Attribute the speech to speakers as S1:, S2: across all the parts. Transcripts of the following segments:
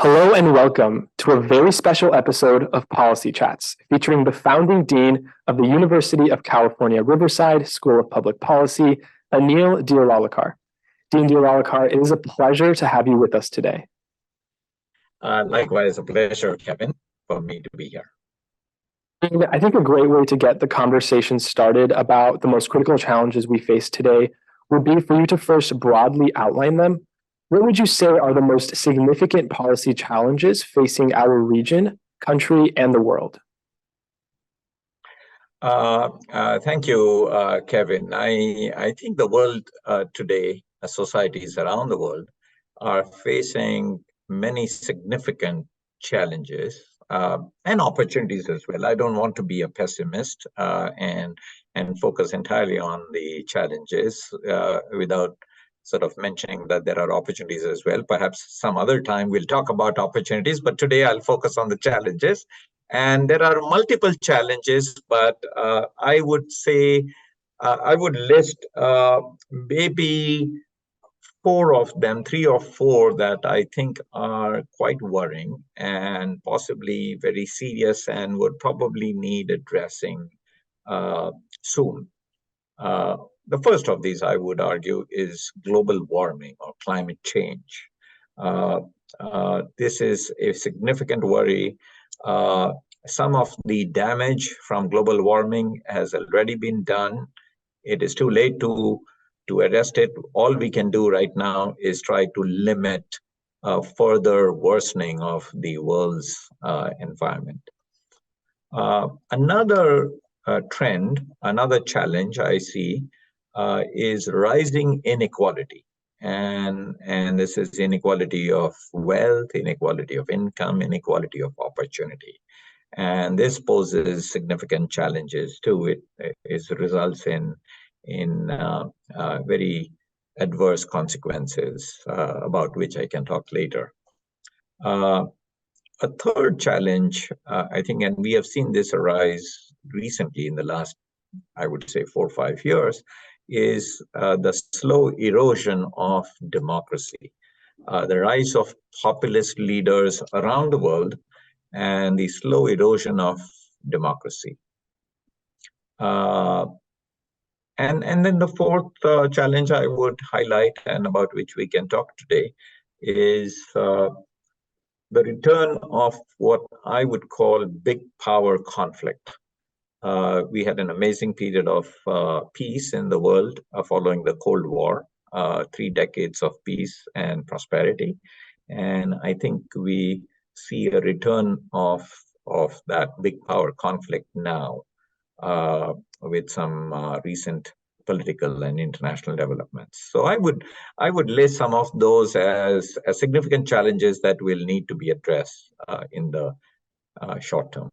S1: Hello and welcome to a very special episode of Policy Chats featuring the founding dean of the University of California, Riverside School of Public Policy, Anil Deolalikar. Dean Deolalikar, it is a pleasure to have you with us today.
S2: Likewise, a pleasure, Kevin, for me to be here.
S1: And I think a great way to get the conversation started about the most critical challenges we face today would be for you to first broadly outline them. What would you say are the most significant policy challenges facing our region, country, and the world?
S2: Thank you, Kevin. I think the world today, societies around the world, are facing many significant challenges and opportunities as well. I don't want to be a pessimist and focus entirely on the challenges without sort of mentioning that there are opportunities as well. Perhaps some other time we'll talk about opportunities, but today I'll focus on the challenges. And there are multiple challenges, but I would say I would list maybe three or four that I think are quite worrying and possibly very serious and would probably need addressing soon. The first of these, I would argue, is global warming or climate change. This is a significant worry. Some of the damage from global warming has already been done. It is too late to arrest it. All we can do right now is try to limit further worsening of the world's environment. Another trend, another challenge I see is rising inequality. And this is inequality of wealth, inequality of income, inequality of opportunity. And this poses significant challenges too. It results in very adverse consequences about which I can talk later. A third challenge, I think, and we have seen this arise recently in the last, I would say, 4 or 5 years, is the slow erosion of democracy. The rise of populist leaders around the world and the slow erosion of democracy. And then the fourth challenge I would highlight and about which we can talk today is the return of what I would call big power conflict. We had an amazing period of peace in the world following the Cold War, 3 decades of peace and prosperity. And I think we see a return of that big power conflict now with some recent political and international developments. So I would list some of those as significant challenges that will need to be addressed in the short term.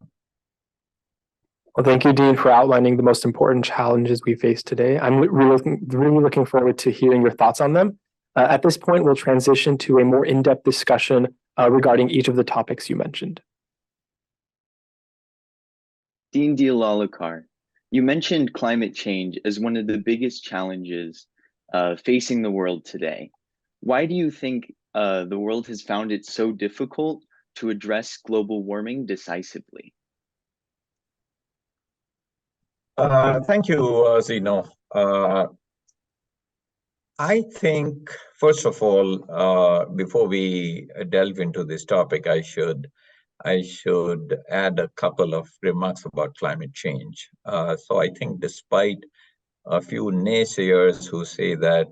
S1: Well, thank you, Dean, for outlining the most important challenges we face today. I'm really looking forward to hearing your thoughts on them. At this point, we'll transition to a more in-depth discussion regarding each of the topics you mentioned.
S3: Dean Deolalikar, you mentioned climate change as one of the biggest challenges facing the world today. Why do you think the world has found it so difficult to address global warming decisively?
S2: Thank you, Zeno. I think, first of all, before we delve into this topic, I should add a couple of remarks about climate change. So I think despite a few naysayers who say that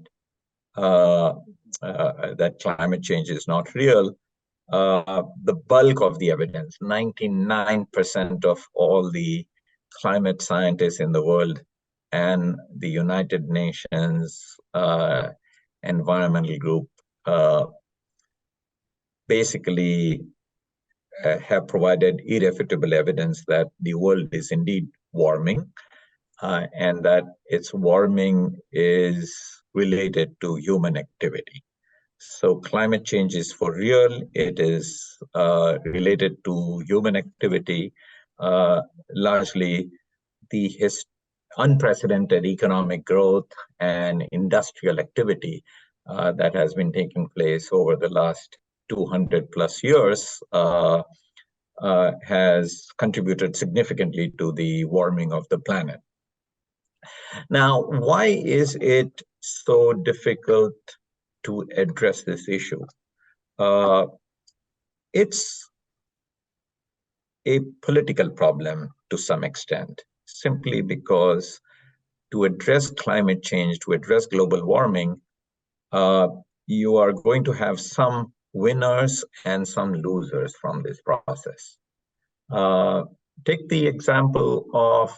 S2: that climate change is not real, the bulk of the evidence, 99% of all the climate scientists in the world and the United Nations environmental group basically have provided irrefutable evidence that the world is indeed warming and that its warming is related to human activity. So climate change is for real. It is related to human activity, largely the unprecedented economic growth and industrial activity that has been taking place over the last 200 plus years has contributed significantly to the warming of the planet. Now, why is it so difficult to address this issue? It's a political problem to some extent, simply because to address climate change, to address global warming, you are going to have some winners and some losers from this process. Take the example of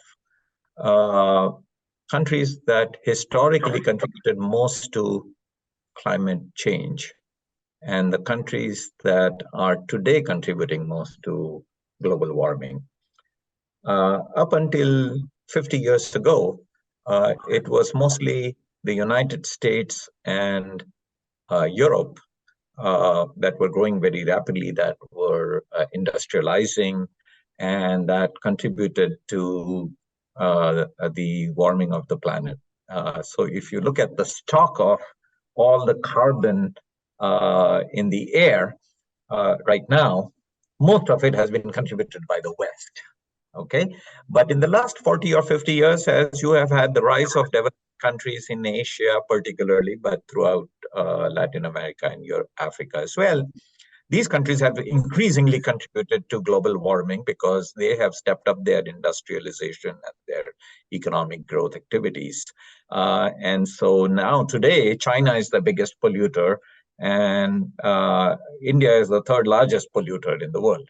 S2: countries that historically contributed most to climate change and the countries that are today contributing most to global warming. Up until 50 years ago, it was mostly the United States and Europe that were growing very rapidly, that were industrializing, and that contributed to the warming of the planet. So if you look at the stock of all the carbon in the air right now, most of it has been contributed by the West. Okay, but in the last 40 or 50 years, as you have had the rise of developed countries in Asia particularly, but throughout Latin America and Europe, Africa as well, these countries have increasingly contributed to global warming because they have stepped up their industrialization and their economic growth activities. And so now today, China is the biggest polluter, and India is the third largest polluter in the world.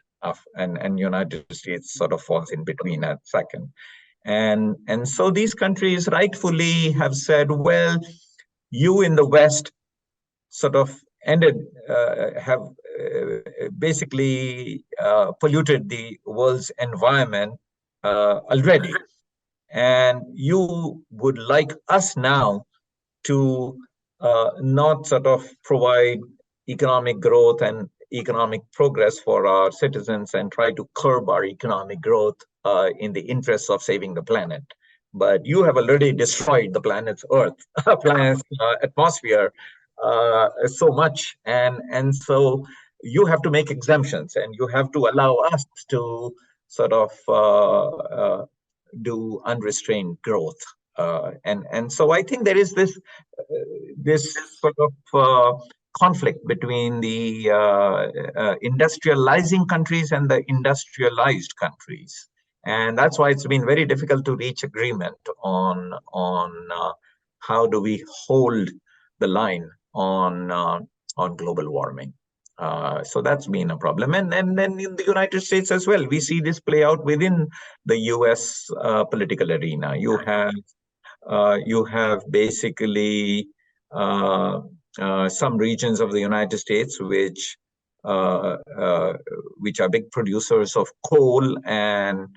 S2: And United States sort of falls in between at second. And so these countries rightfully have said, well, you in the West sort of have basically polluted the world's environment already. And you would like us now to not sort of provide economic growth and economic progress for our citizens and try to curb our economic growth in the interests of saving the planet. But you have already destroyed the planet's planet's atmosphere so much, and so you have to make exemptions, and you have to allow us to sort of do unrestrained growth. And so I think there is this sort of conflict between the industrializing countries and the industrialized countries. And that's why it's been very difficult to reach agreement on how do we hold the line on global warming. So that's been a problem. And then in the United States as well, we see this play out within the US political arena. You have basically some regions of the United States which are big producers of coal and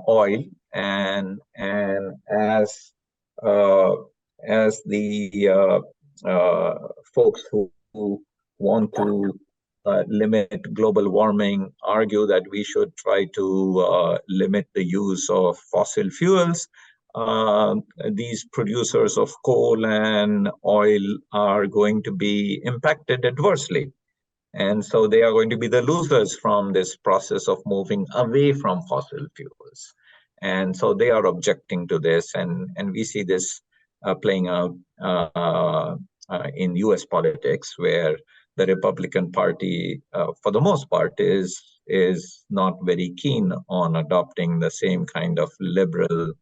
S2: oil, and as the folks who want to limit global warming argue that we should try to limit the use of fossil fuels, these producers of coal and oil are going to be impacted adversely. And so they are going to be the losers from this process of moving away from fossil fuels. And so they are objecting to this. And we see this playing out in US politics, where the Republican Party, for the most part, is not very keen on adopting the same kind of liberal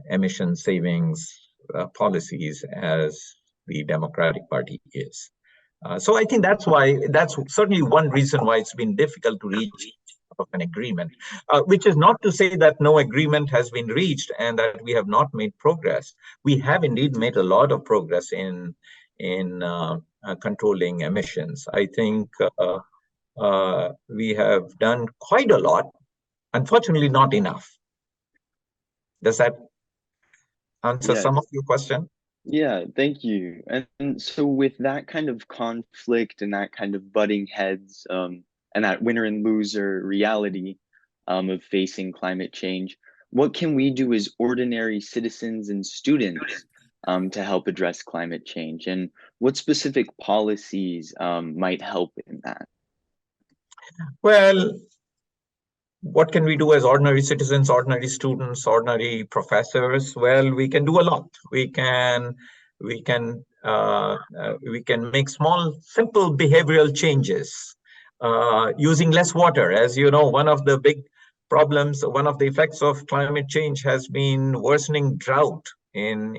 S2: emission savings policies as the Democratic Party is. So I think that's certainly one reason why it's been difficult to reach an agreement, which is not to say that no agreement has been reached and that we have not made progress. We have indeed made a lot of progress in controlling emissions. I think we have done quite a lot, unfortunately not enough. Does that answer some of your question?
S3: Yeah, thank you. And so with that kind of conflict and that kind of butting heads and that winner and loser reality of facing climate change, what can we do as ordinary citizens and students to help address climate change, and what specific policies might help in that?
S2: Well, what can we do as ordinary citizens, ordinary students, ordinary professors? Well, we can do a lot. We can make small, simple behavioral changes using less water. As you know, one of the big problems, one of the effects of climate change has been worsening drought in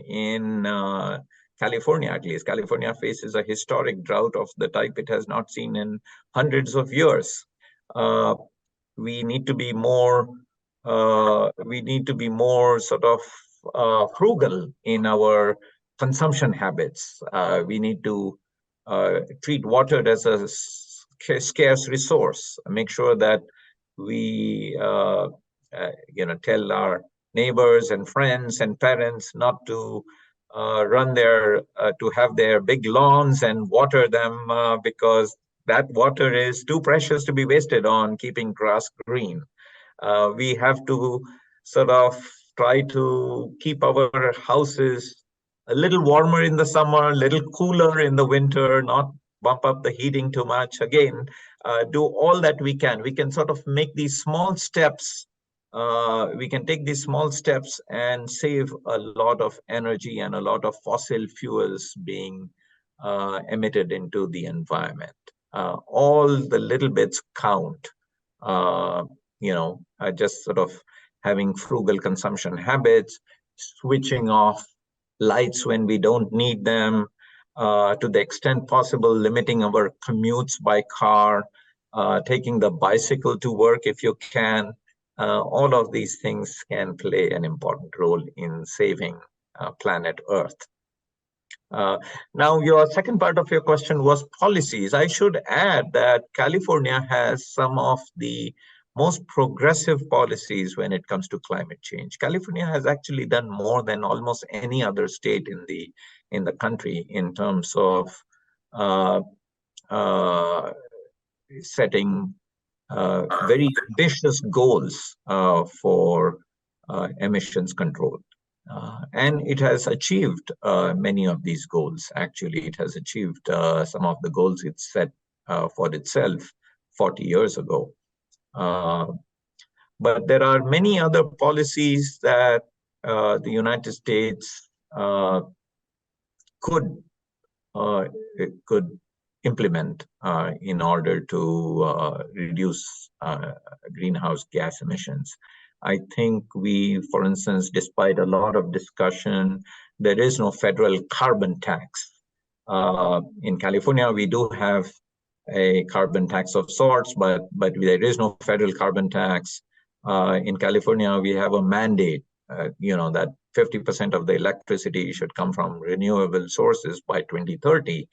S2: California. At least California faces a historic drought of the type it has not seen in hundreds of years. We need to be more sort of frugal in our consumption habits. We need to treat water as a scarce resource. Make sure that we tell our neighbors and friends and parents not to to have their big lawns and water them because that water is too precious to be wasted on keeping grass green. We have to sort of try to keep our houses a little warmer in the summer, a little cooler in the winter, not bump up the heating too much. Again, do all that we can. We can sort of make these small steps. We can take these small steps and save a lot of energy and a lot of fossil fuels being emitted into the environment. All the little bits count. Just sort of having frugal consumption habits, switching off lights when we don't need them, to the extent possible, limiting our commutes by car, taking the bicycle to work if you can. All of these things can play an important role in saving planet Earth. Now, your second part of your question was policies. I should add that California has some of the most progressive policies when it comes to climate change. California has actually done more than almost any other state in the country in terms of setting very ambitious goals for emissions control. And it has achieved many of these goals. Actually, it has achieved some of the goals it set for itself 40 years ago. But there are many other policies that the United States could implement in order to reduce greenhouse gas emissions. I think we, for instance, despite a lot of discussion, there is no federal carbon tax. In California, we do have a carbon tax of sorts, but there is no federal carbon tax. In California, we have a mandate, that 50% of the electricity should come from renewable sources by 2030.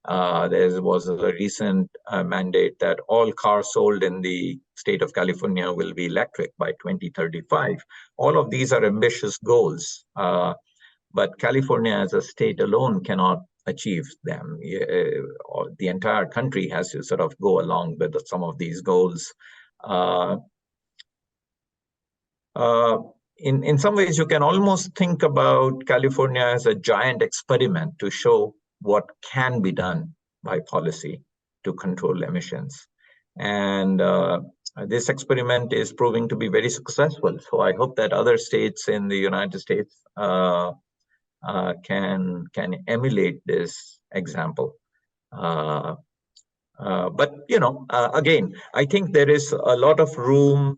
S2: There was a recent mandate that all cars sold in the state of California will be electric by 2035. All of these are ambitious goals, but California as a state alone cannot achieve them. The entire country has to sort of go along with some of these goals. In some ways, you can almost think about California as a giant experiment to show what can be done by policy to control emissions. And this experiment is proving to be very successful. So I hope that other states in the United States can emulate this example. But, again, I think there is a lot of room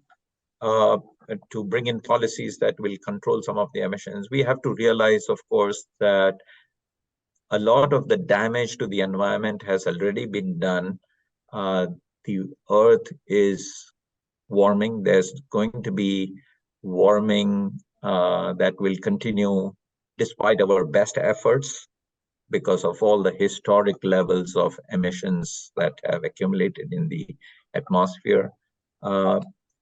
S2: to bring in policies that will control some of the emissions. We have to realize, of course, that a lot of the damage to the environment has already been done. The Earth is warming. There's going to be warming that will continue despite our best efforts because of all the historic levels of emissions that have accumulated in the atmosphere.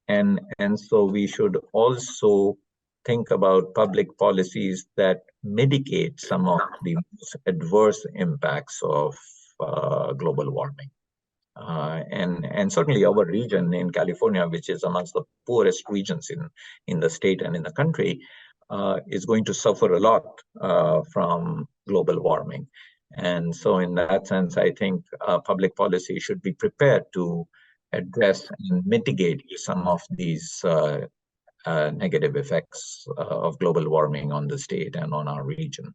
S2: And so we should also think about public policies that mitigate some of the adverse impacts of global warming. And certainly our region in California, which is amongst the poorest regions in the state and in the country, is going to suffer a lot from global warming. And so in that sense, I think public policy should be prepared to address and mitigate some of these negative effects of global warming on the state and on our region.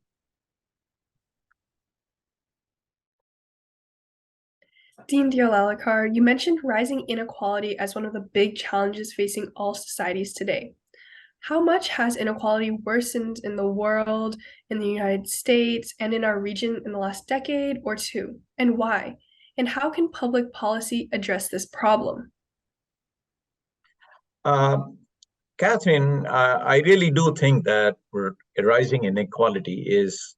S4: Dean Deolalikar, you mentioned rising inequality as one of the big challenges facing all societies today. How much has inequality worsened in the world, in the United States, and in our region in the last decade or two, and why? And how can public policy address this problem?
S2: Catherine, I really do think that rising inequality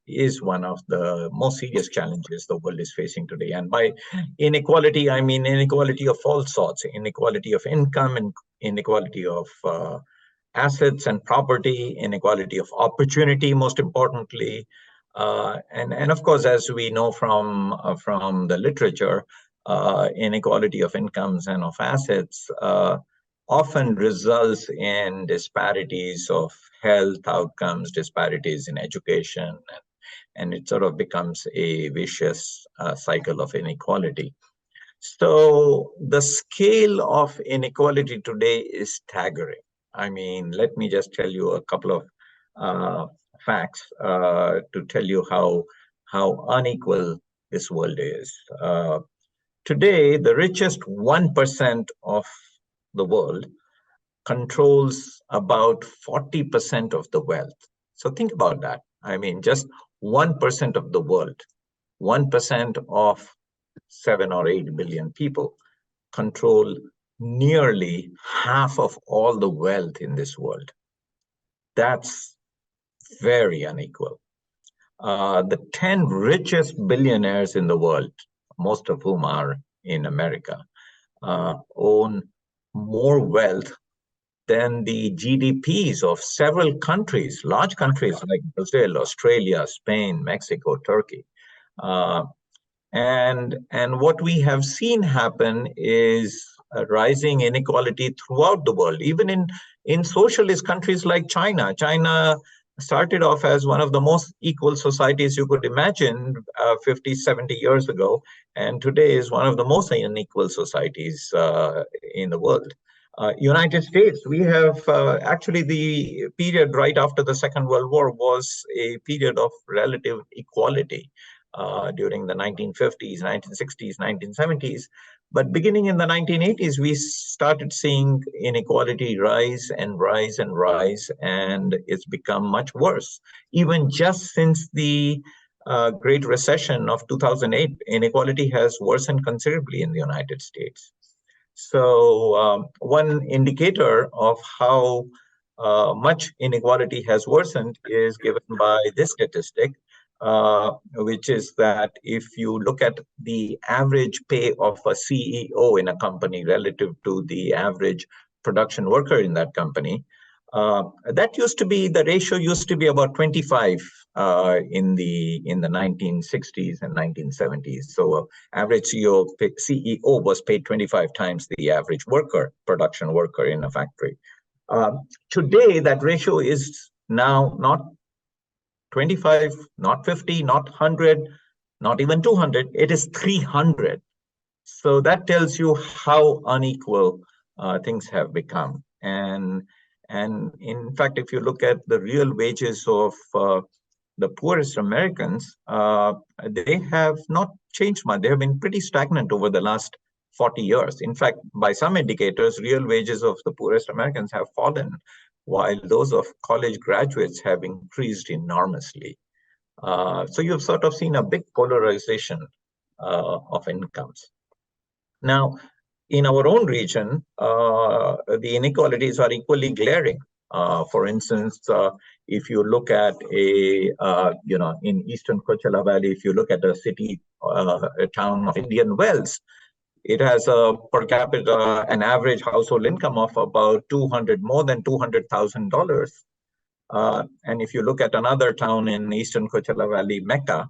S2: is one of the most serious challenges the world is facing today. And by inequality, I mean inequality of all sorts: inequality of income, and inequality of assets and property, inequality of opportunity, most importantly, and of course, as we know from the literature, inequality of incomes and of assets often results in disparities of health outcomes, disparities in education, and it sort of becomes a vicious cycle of inequality. So the scale of inequality today is staggering. I mean, let me just tell you a couple of facts to tell you how unequal this world is. Today, the richest 1% of the world controls about 40% of the wealth. So think about that. I mean, just 1% of the world, 1% of 7 or 8 billion people control nearly half of all the wealth in this world. That's very unequal. The 10 richest billionaires in the world, most of whom are in America, own more wealth than the GDPs of several countries, large countries like Brazil, Australia, Spain, Mexico, Turkey. And what we have seen happen is a rising inequality throughout the world, even in socialist countries like China. China started off as one of the most equal societies you could imagine 50, 70 years ago, and today is one of the most unequal societies in the world. United States, we have actually the period right after the Second World War was a period of relative equality during the 1950s, 1960s, 1970s. But beginning in the 1980s, we started seeing inequality rise and rise and rise, and it's become much worse. Even just since the Great Recession of 2008, inequality has worsened considerably in the United States. So one indicator of how much inequality has worsened is given by this statistic, which is that if you look at the average pay of a CEO in a company relative to the average production worker in that company, that used to be, the ratio used to be about 25 in the 1960s and 1970s. So average CEO was paid 25 times the average production worker in a factory. Today, that ratio is now not 25, not 50, not 100, not even 200. It is 300. So that tells you how unequal things have become. And in fact, if you look at the real wages of the poorest Americans, they have not changed much. They have been pretty stagnant over the last 40 years. In fact, by some indicators, real wages of the poorest Americans have fallen, while those of college graduates have increased enormously. So you've sort of seen a big polarization of incomes. Now, in our own region, the inequalities are equally glaring. For instance, if you look at in eastern Coachella Valley, if you look at a city, a town of Indian Wells, it has a per capita, an average household income of about more than $200,000. And if you look at another town in eastern Coachella Valley, Mecca,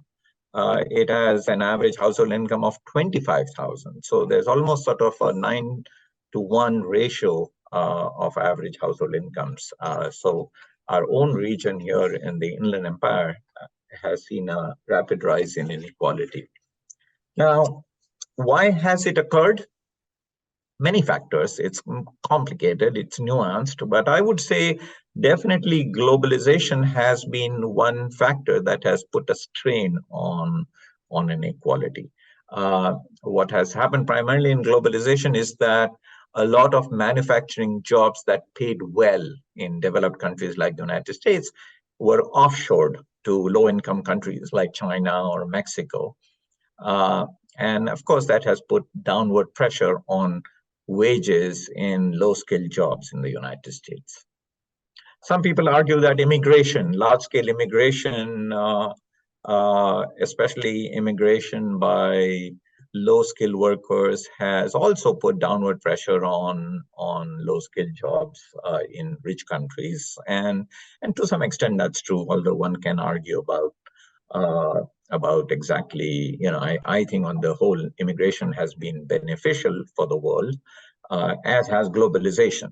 S2: it has an average household income of 25,000. So there's almost sort of a 9-to-1 ratio of average household incomes. So our own region here in the Inland Empire has seen a rapid rise in inequality. Now, why has it occurred? Many factors. It's complicated, it's nuanced, but I would say definitely globalization has been one factor that has put a strain on inequality. What has happened primarily in globalization is that a lot of manufacturing jobs that paid well in developed countries like the United States were offshored to low-income countries like China or Mexico. And of course, that has put downward pressure on wages in low-skilled jobs in the United States. Some people argue that immigration, large-scale immigration, especially immigration by low-skilled workers, has also put downward pressure on low-skilled jobs in rich countries. And to some extent, that's true, although one can argue about exactly, I think on the whole, immigration has been beneficial for the world, as has globalization.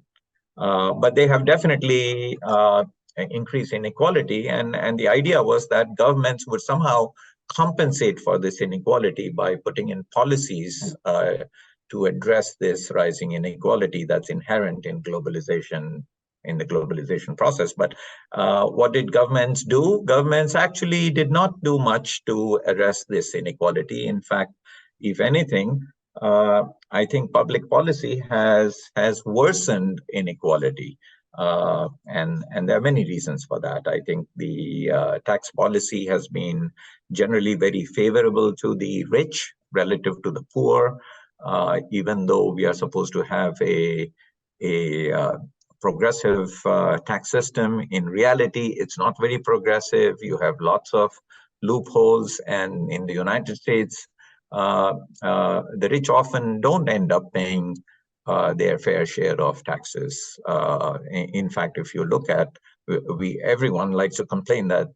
S2: But they have definitely increased inequality, and the idea was that governments would somehow compensate for this inequality by putting in policies to address this rising inequality that's inherent in globalization, in the globalization process. But what did governments do? Governments actually did not do much to address this inequality. In fact, if anything, I think public policy has worsened inequality. And there are many reasons for that. I think the tax policy has been generally very favorable to the rich relative to the poor, even though we are supposed to have a progressive tax system. In reality, it's not very progressive. You have lots of loopholes, and in the United States, the rich often don't end up paying their fair share of taxes. In fact, if you look at, everyone likes to complain that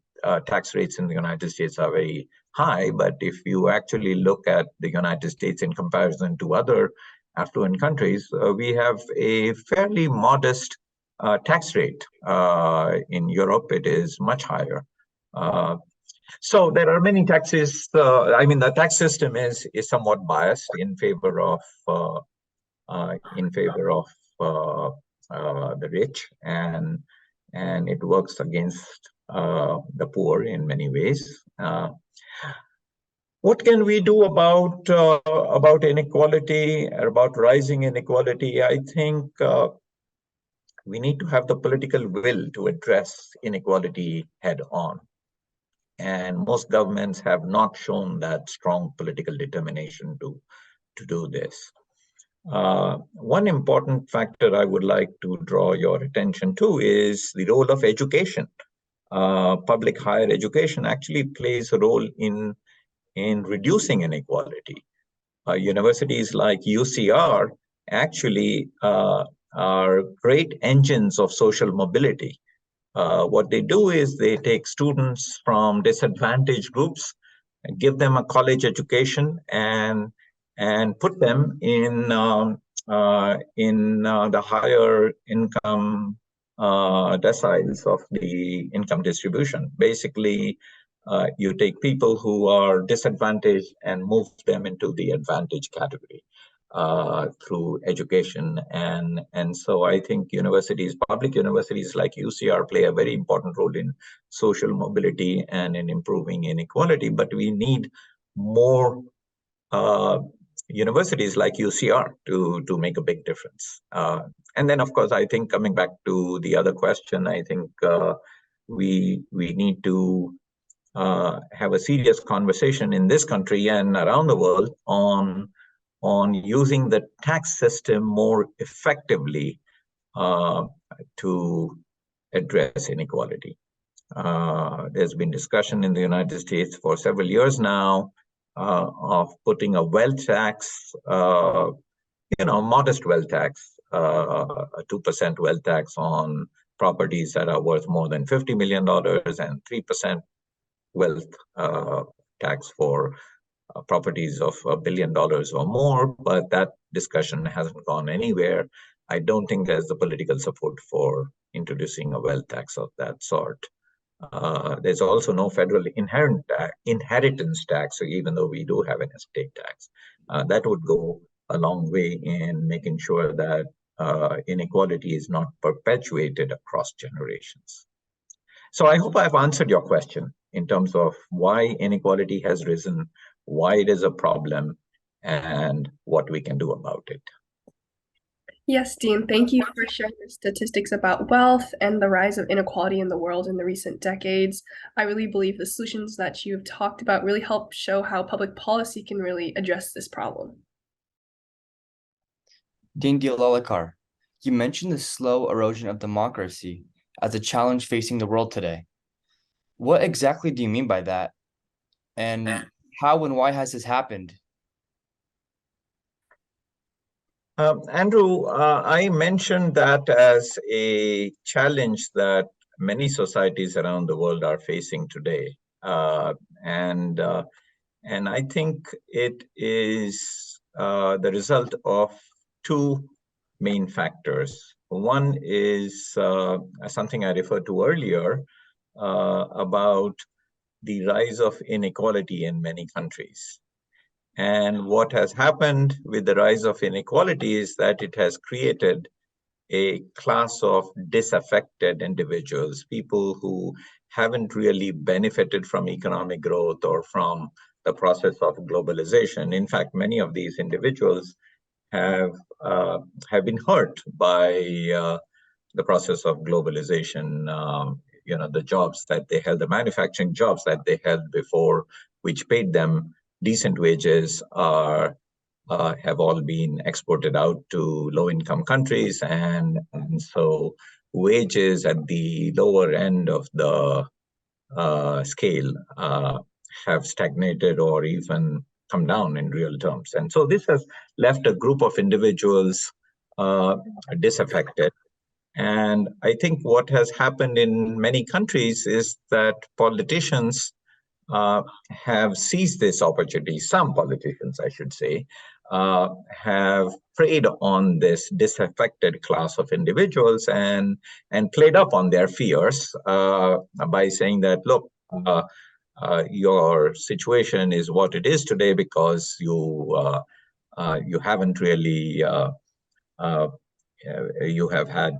S2: tax rates in the United States are very high, but if you actually look at the United States in comparison to other affluent countries, we have a fairly modest tax rate. In Europe, it is much higher. So there are many taxes. I mean, the tax system is somewhat biased in favor of the rich, and it works against the poor in many ways. What can we do about inequality, about rising inequality? I think we need to have the political will to address inequality head on. And most governments have not shown that strong political determination to do this. One important factor I would like to draw your attention to is the role of education. Public higher education actually plays a role in reducing inequality. Universities like UCR actually are great engines of social mobility. What they do is they take students from disadvantaged groups and give them a college education and put them in the higher income deciles of the income distribution. Basically, you take people who are disadvantaged and move them into the advantage category through education. And so I think universities, public universities like UCR, play a very important role in social mobility and in improving inequality. But we need more universities like UCR to make a big difference. And then, of course, I think coming back to the other question, I think we need to have a serious conversation in this country and around the world on using the tax system more effectively to address inequality. There's been discussion in the United States for several years now of putting a wealth tax, modest wealth tax, a 2% wealth tax on properties that are worth more than $50 million and 3% wealth tax for properties of $1 billion or more, but that discussion hasn't gone anywhere. I don't think there's the political support for introducing a wealth tax of that sort. There's also no federal inheritance tax, so even though we do have an estate tax. That would go a long way in making sure that inequality is not perpetuated across generations. So I hope I've answered your question in terms of why inequality has risen, why it is a problem, and what we can do about it.
S4: Yes, Dean, thank you for sharing the statistics about wealth and the rise of inequality in the world in the recent decades. I really believe the solutions that you've talked about really help show how public policy can really address this problem.
S5: Dean Deolalikar, you mentioned the slow erosion of democracy as a challenge facing the world today. What exactly do you mean by that? And how and why has this happened?
S2: Andrew, I mentioned that as a challenge that many societies around the world are facing today. And I think it is the result of two main factors. One is something I referred to earlier about the rise of inequality in many countries. And what has happened with the rise of inequality is that it has created a class of disaffected individuals, people who haven't really benefited from economic growth or from the process of globalization. In fact, many of these individuals have been hurt by the process of globalization. The jobs that they held, the manufacturing jobs that they held before, which paid them decent wages, have all been exported out to low-income countries, and so wages at the lower end of the scale have stagnated or even come down in real terms. And so this has left a group of individuals disaffected. And I think what has happened in many countries is that politicians have seized this opportunity. Some politicians, I should say, have preyed on this disaffected class of individuals and played up on their fears by saying that, look, your situation is what it is today because you haven't really you have had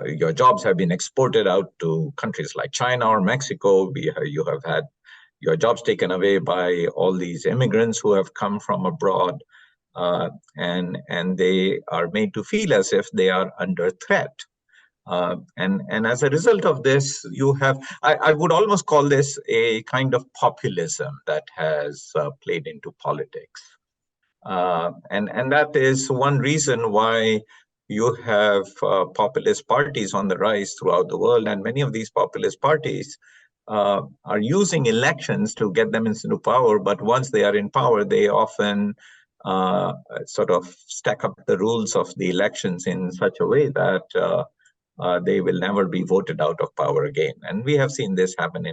S2: your jobs have been exported out to countries like China or Mexico. You have had your jobs taken away by all these immigrants who have come from abroad, and they are made to feel as if they are under threat. And as a result of this, you have, I would almost call this a kind of populism that has played into politics. And that is one reason why you have populist parties on the rise throughout the world. And many of these populist parties are using elections to get them into power. But once they are in power, they often sort of stack up the rules of the elections in such a way that they will never be voted out of power again. And we have seen this happen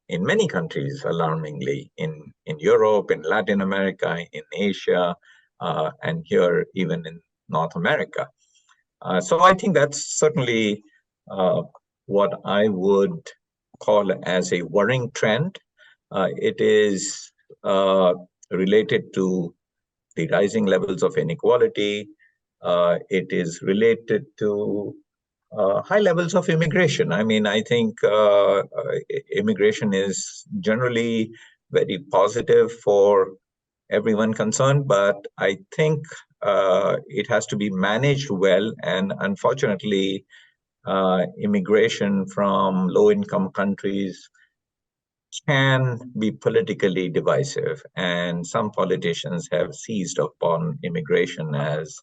S2: in many countries, alarmingly, in Europe, in Latin America, in Asia, and here even in North America. So I think that's certainly what I would call as a worrying trend. It is related to the rising levels of inequality. It is related to high levels of immigration. I mean, I think immigration is generally very positive for everyone concerned, but I think it has to be managed well. And unfortunately, immigration from low-income countries can be politically divisive, and some politicians have seized upon immigration as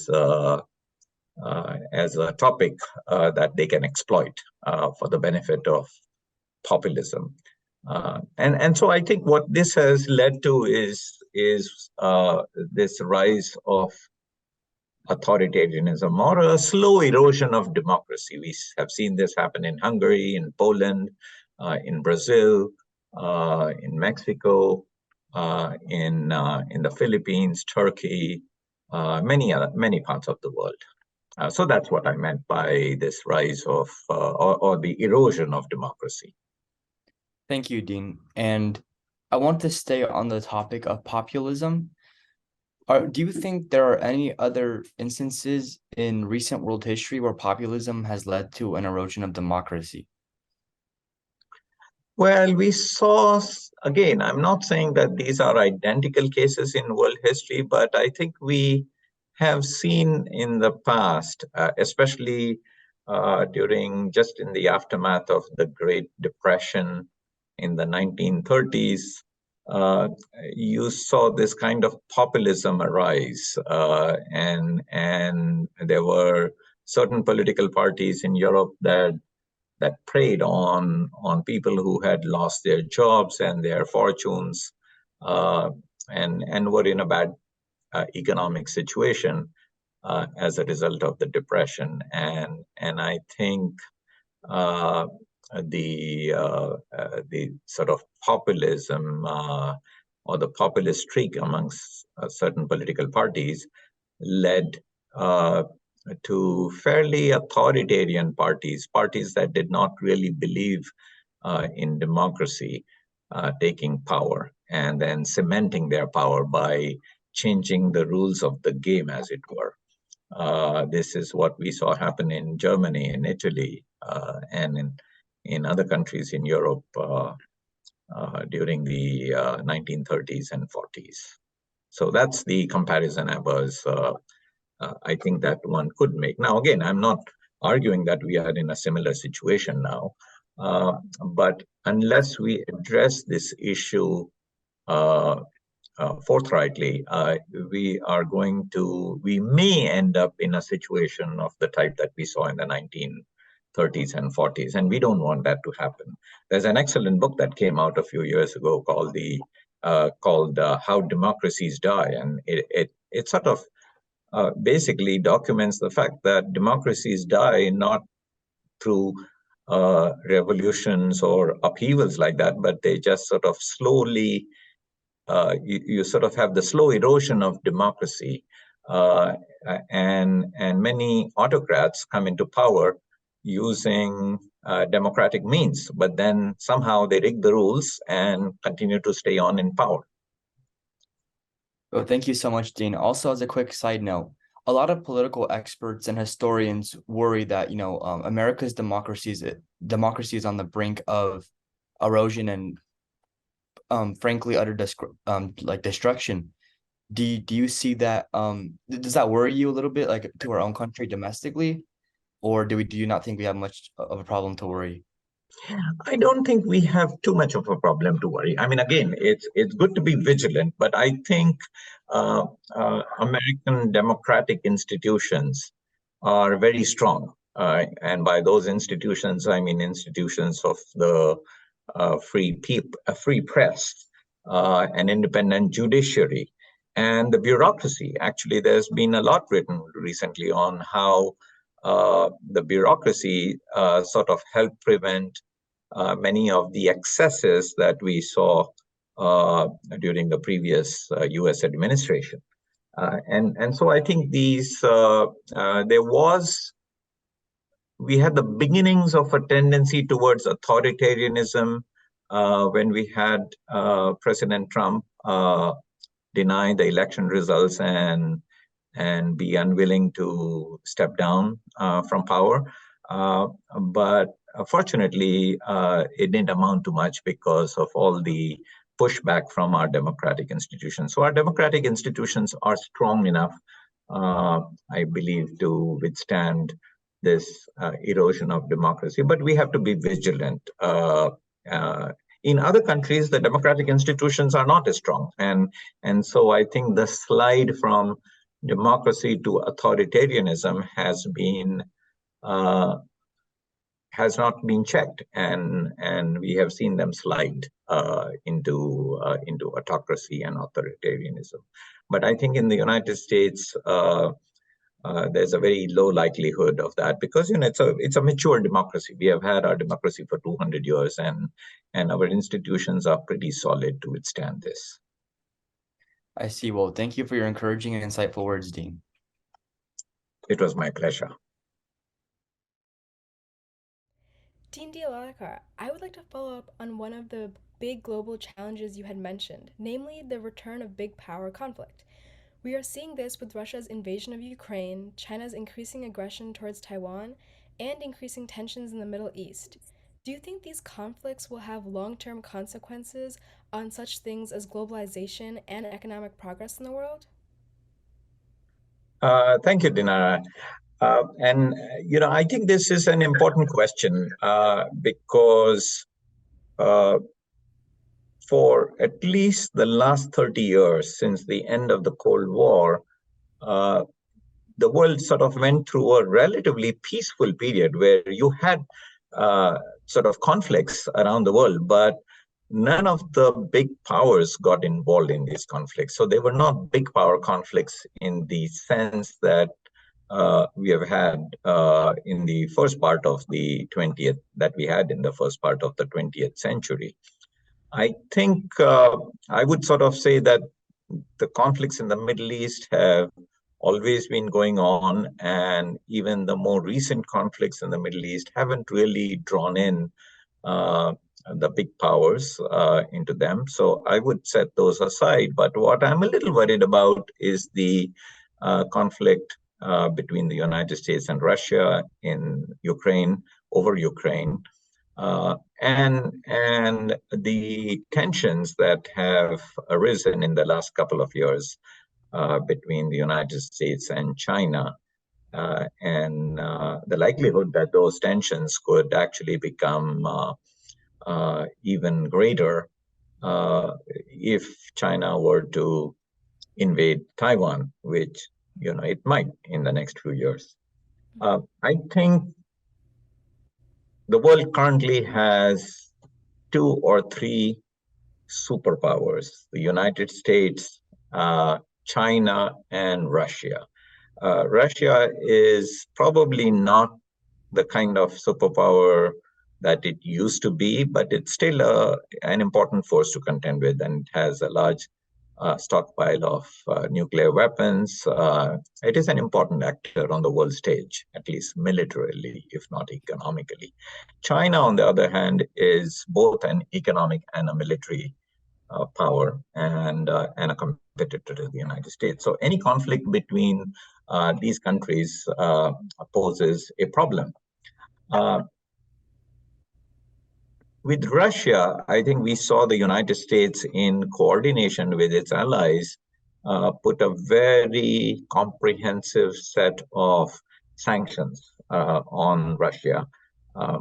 S2: a topic that they can exploit for the benefit of populism. And so I think what this has led to is this rise of authoritarianism or a slow erosion of democracy. We have seen this happen in Hungary, in Poland, in Brazil, in Mexico, in the Philippines, Turkey, many parts of the world. So that's what I meant by this rise of or the erosion of democracy.
S5: Thank you, Dean. And I want to stay on the topic of populism. Do you think there are any other instances in recent world history where populism has led to an erosion of democracy?
S2: Well, we saw, again, I'm not saying that these are identical cases in world history, but I think we have seen in the past, especially during just in the aftermath of the Great Depression in the 1930s, uh, you saw this kind of populism arise, and there were certain political parties in Europe that preyed on people who had lost their jobs and their fortunes, uh, and were in a bad economic situation as a result of the depression. And I think uh, the sort of populism or the populist streak amongst certain political parties led uh, to fairly authoritarian parties that did not really believe in democracy taking power and then cementing their power by changing the rules of the game, as it were. This is what we saw happen in Germany, in Italy, and in other countries in Europe during the 1930s and 40s. So that's the comparison I think that one could make. Now, again, I'm not arguing that we are in a similar situation now, but unless we address this issue forthrightly, we may end up in a situation of the type that we saw in the 1930s and 40s, and we don't want that to happen. There's an excellent book that came out a few years ago called How Democracies Die, and it sort of basically documents the fact that democracies die not through revolutions or upheavals like that, but they just sort of slowly, you sort of have the slow erosion of democracy, and many autocrats come into power using democratic means, but then somehow they rig the rules and continue to stay on in power.
S5: Well, thank you so much, Dean. Also, as a quick side note, a lot of political experts and historians worry that, America's democracy is on the brink of erosion and, frankly, utter destruction. Do you see that? Does that worry you a little bit, like to our own country domestically, or do you not think we have much of a problem to worry?
S2: I don't think we have too much of a problem to worry. I mean, again, it's good to be vigilant, but I think American democratic institutions are very strong. And by those institutions, I mean institutions of the free press, an independent judiciary, and the bureaucracy. Actually, there's been a lot written recently on how the bureaucracy sort of helped prevent many of the excesses that we saw during the previous U.S. administration. And so I think we had the beginnings of a tendency towards authoritarianism when we had President Trump deny the election results and be unwilling to step down from power. But fortunately, it didn't amount to much because of all the pushback from our democratic institutions. So our democratic institutions are strong enough, I believe, to withstand this erosion of democracy. But we have to be vigilant. In other countries, the democratic institutions are not as strong. And so I think the slide from democracy to authoritarianism has not been checked, and we have seen them slide into autocracy and authoritarianism. But I think in the United States, there's a very low likelihood of that because it's a mature democracy. We have had our democracy for 200 years, and our institutions are pretty solid to withstand this.
S5: I see. Well, thank you for your encouraging and insightful words, Dean.
S2: It was my pleasure.
S6: Dean Deolalikar, I would like to follow up on one of the big global challenges you had mentioned, namely the return of big power conflict. We are seeing this with Russia's invasion of Ukraine, China's increasing aggression towards Taiwan, and increasing tensions in the Middle East. Do you think these conflicts will have long-term consequences on such things as globalization and economic progress in the world?
S2: Thank you, Dinara. I think this is an important question because for at least the last 30 years, since the end of the Cold War, uh, the world sort of went through a relatively peaceful period where you had sort of conflicts around the world, but none of the big powers got involved in these conflicts. So they were not big power conflicts in the sense that we have had in the first part of the 20th, that we had in the first part of the 20th century. I think I would sort of say that the conflicts in the Middle East have always been going on, and even the more recent conflicts in the Middle East haven't really drawn in uh, the big powers into them. So I would set those aside. But what I'm a little worried about is the conflict between the United States and Russia in Ukraine, over Ukraine. And the tensions that have arisen in the last couple of years between the United States and China, and the likelihood that those tensions could actually become even greater if China were to invade Taiwan, which it might in the next few years. I think the world currently has two or three superpowers: the United States, China, and Russia. Russia is probably not the kind of superpower that it used to be, but it's still an important force to contend with, and it has a large stockpile of nuclear weapons. It is an important actor on the world stage, at least militarily, if not economically. China, on the other hand, is both an economic and a military power, and a competitor to the United States. So any conflict between these countries poses a problem. With Russia, I think we saw the United States, in coordination with its allies, put a very comprehensive set of sanctions on Russia,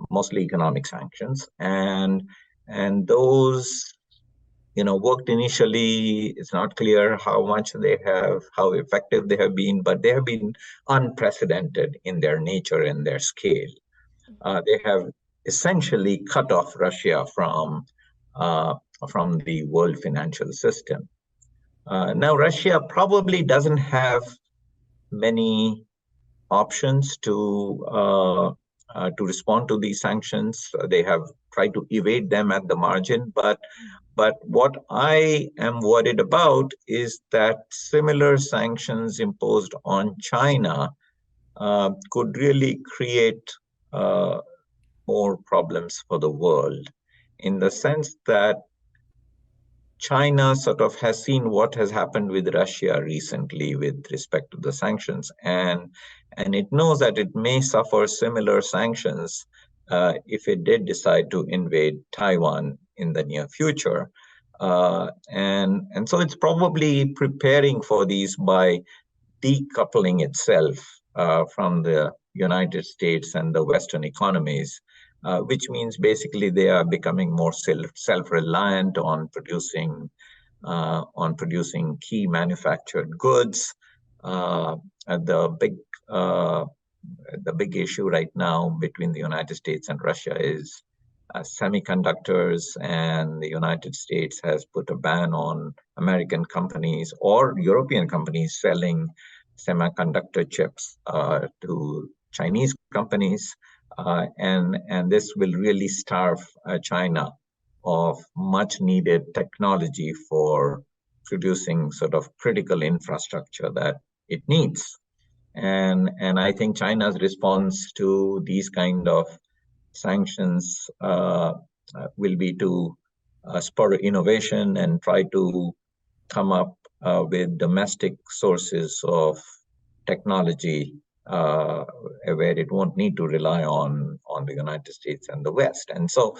S2: mostly economic sanctions, and those worked initially. It's not clear how much they have, how effective they have been, but they have been unprecedented in their nature and their scale. They have essentially cut off Russia from the world financial system. Now, Russia probably doesn't have many options to respond to these sanctions. They have tried to evade them at the margin, but what I am worried about is that similar sanctions imposed on China could really create more problems for the world, in the sense that China sort of has seen what has happened with Russia recently with respect to the sanctions, and it knows that it may suffer similar sanctions if it did decide to invade Taiwan in the near future. And so it's probably preparing for these by decoupling itself from the United States and the Western economies, which means basically they are becoming more self-reliant on producing key manufactured goods. The big issue right now between the United States and Russia is semiconductors, and the United States has put a ban on American companies or European companies selling semiconductor chips to Chinese companies, and this will really starve China of much needed technology for producing sort of critical infrastructure that it needs. And I think China's response to these kind of sanctions will be to spur innovation and try to come up with domestic sources of technology where it won't need to rely on the United States and the West. And so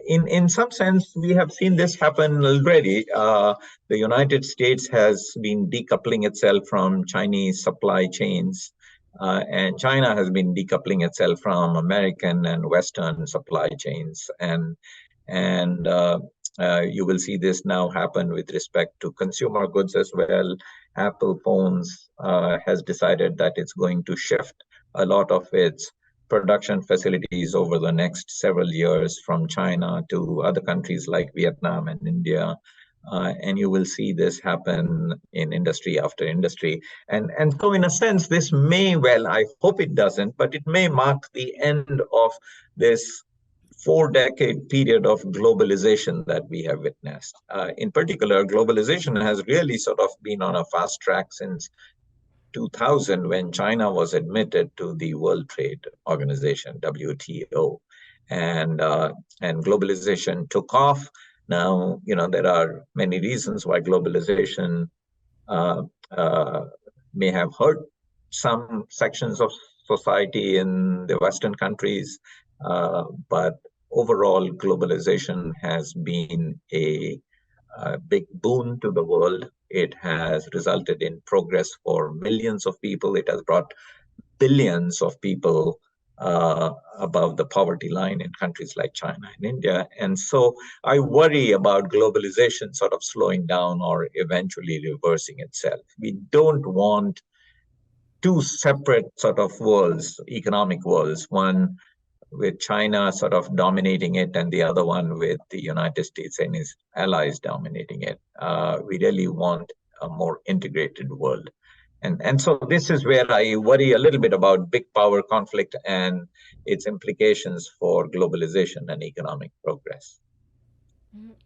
S2: in some sense, we have seen this happen already. The United States has been decoupling itself from Chinese supply chains, and China has been decoupling itself from American and Western supply chains. And you will see this now happen with respect to consumer goods as well. Apple phones has decided that it's going to shift a lot of its production facilities over the next several years from China to other countries like Vietnam and India. And you will see this happen in industry after industry. And so in a sense, this may, well, I hope it doesn't, but it may mark the end of this 4-decade period of globalization that we have witnessed. In particular, globalization has really sort of been on a fast track since 2000, when China was admitted to the World Trade Organization, WTO, and globalization took off. Now, there are many reasons why globalization may have hurt some sections of society in the Western countries, but overall, globalization has been a big boon to the world. It has resulted in progress for millions of people. It has brought billions of people above the poverty line in countries like China and India. And so I worry about globalization sort of slowing down or eventually reversing itself. We don't want two separate sort of worlds, economic worlds, one with China sort of dominating it and the other one with the United States and its allies dominating it. We really want a more integrated world. And so this is where I worry a little bit about big power conflict and its implications for globalization and economic progress.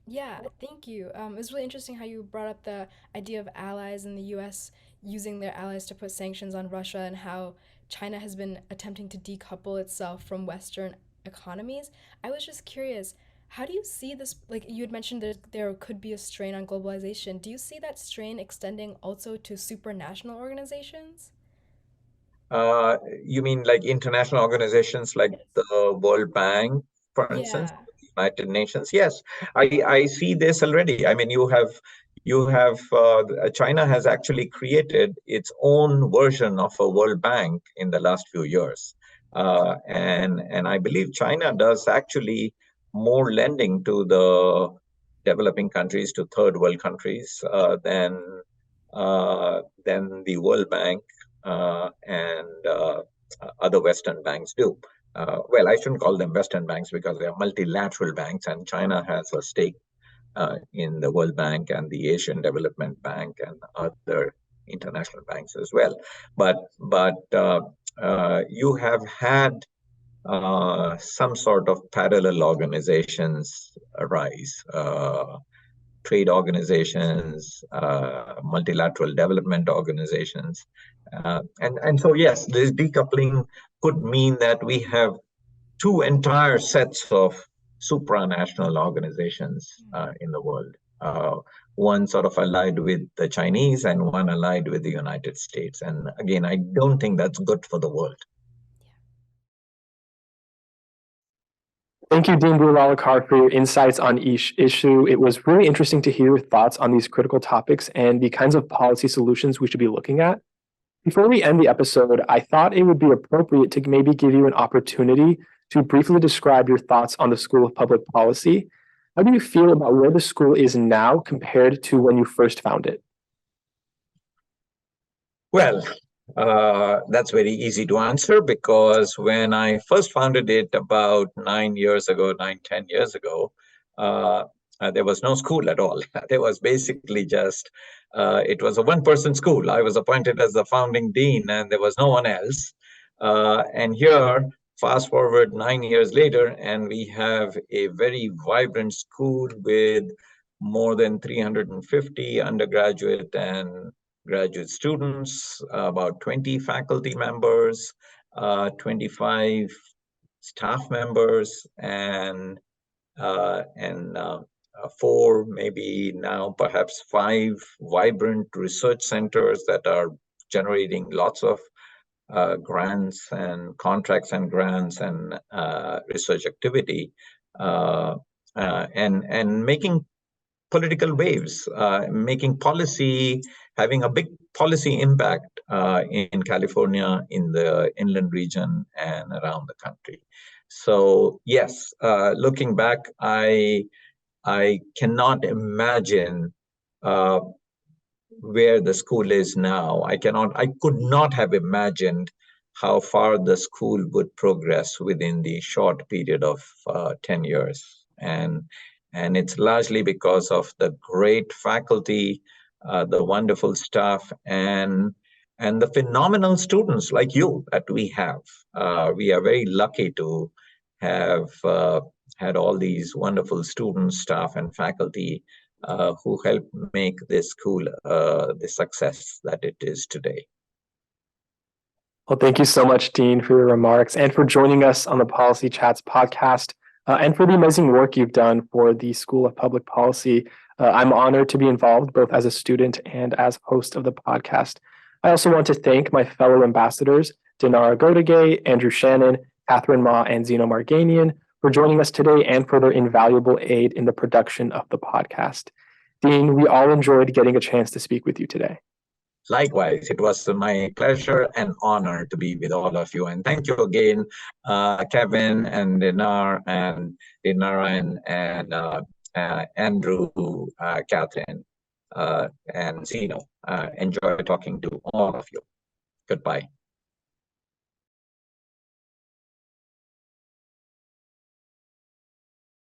S6: Yeah, thank you. It was really interesting how you brought up the idea of allies and the US using their allies to put sanctions on Russia, and how China has been attempting to decouple itself from Western economies. I was just curious, how do you see this? Like you had mentioned that there could be a strain on globalization. Do you see that strain extending also to supranational organizations?
S2: You mean like international organizations like the World Bank, for instance,
S6: Yeah.
S2: the United Nations? Yes, I see this already. I mean, China has actually created its own version of a World Bank in the last few years. And I believe China does actually more lending to the developing countries, to third world countries, than the World Bank and other Western banks do. Well, I shouldn't call them Western banks because they are multilateral banks, and China has a stake in the World Bank and the Asian Development Bank and other international banks as well. But you have had some sort of parallel organizations arise. Trade organizations, multilateral development organizations. And so, yes, this decoupling could mean that we have two entire sets of supranational organizations in the world. One sort of allied with the Chinese and one allied with the United States. And again, I don't think that's good for the world.
S1: Thank you, Dean Deolalikar, for your insights on each issue. It was really interesting to hear your thoughts on these critical topics and the kinds of policy solutions we should be looking at. Before we end the episode, I thought it would be appropriate to maybe give you an opportunity to briefly describe your thoughts on the School of Public Policy. How do you feel about where the school is now compared to when you first found it?
S2: Well, that's very easy to answer, because when I first founded it about 10 years ago, there was no school at all. There was basically just, it was a one-person school. I was appointed as the founding dean and there was no one else. And here, fast forward 9 years later, and we have a very vibrant school with more than 350 undergraduate and graduate students, about 20 faculty members, 25 staff members, and 4, maybe now perhaps 5 vibrant research centers that are generating lots of grants and contracts and grants and research activity, and making political waves, making policy, having a big policy impact in California, in the inland region, and around the country. So yes, looking back, I cannot imagine where the school is now. I could not have imagined how far the school would progress within the short period of 10 years. And it's largely because of the great faculty, the wonderful staff, and the phenomenal students like you that we have. We are very lucky to have had all these wonderful students, staff, and faculty who helped make this school the success that it is today.
S1: Well, thank you so much, Dean, for your remarks and for joining us on the Policy Chats podcast, and for the amazing work you've done for the School of Public Policy. I'm honored to be involved both as a student and as host of the podcast. I also want to thank my fellow ambassadors, Dinara Godegay, Andrew Shannon, Catherine Ma, and Zeno Marganian, for joining us today and for their invaluable aid in the production of the podcast. Dean, we all enjoyed getting a chance to speak with you today.
S2: Likewise, it was my pleasure and honor to be with all of you. And thank you again, Kevin and Dinara and Andrew, Catherine, and Zeno. Enjoy talking to all of you. Goodbye.